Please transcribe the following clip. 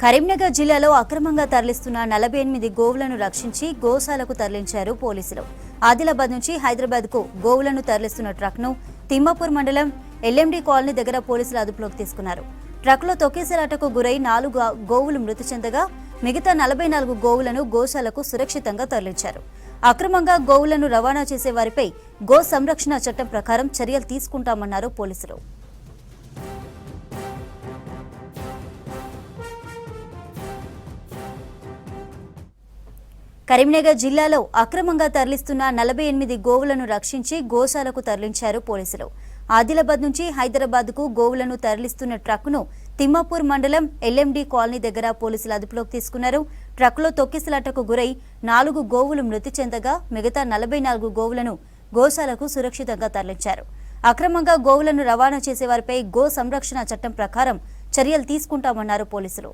కరీంనగర్ జిల్లాలో అక్రమంగా తరలిస్తున్న 48 గోవులను రక్షించి గోశాలకు తరలించారు పోలీసులు. ఆదిలాబాద్ నుంచి హైదరాబాద్కు గోవులను తరలిస్తున్న ట్రక్ను తిమ్మాపూర్ మండలం ఎల్ఎండి కాలనీ దగ్గర పోలీసులు అదుపులోకి తీసుకున్నారు. ట్రక్లో తొక్కేసలాటకు గురై 4 గోవులు మృతి చెందగా మిగతా 44 గోవులను గోశాలకు సురక్షితంగా తరలించారు. అక్రమంగా గోవులను రవాణా చేసే వారిపై గో సంరక్షణ చట్టం ప్రకారం చర్యలు తీసుకుంటామన్నారు పోలీసులు. కరీంనగర్ జిల్లాలో అక్రమంగా తరలిస్తున్న 48 గోవులను రక్షించి గోశాలకు తరలించారు పోలీసులు. ఆదిలాబాద్ నుంచి హైదరాబాద్కు గోవులను తరలిస్తున్న ట్రక్ను తిమ్మాపూర్ మండలం ఎల్ఎండి కాలనీ దగ్గర పోలీసులు అదుపులోకి తీసుకున్నారు. ట్రక్లో తొక్కిసలాటకు గురై 4 గోవులు మృతి చెందగా మిగతా 44 గోవులను గోశాలకు సురక్షితంగా తరలించారు. అక్రమంగా గోవులను రవాణా చేసే వారిపై గో సంరక్షణ చట్టం ప్రకారం చర్యలు తీసుకుంటామన్నారు పోలీసులు.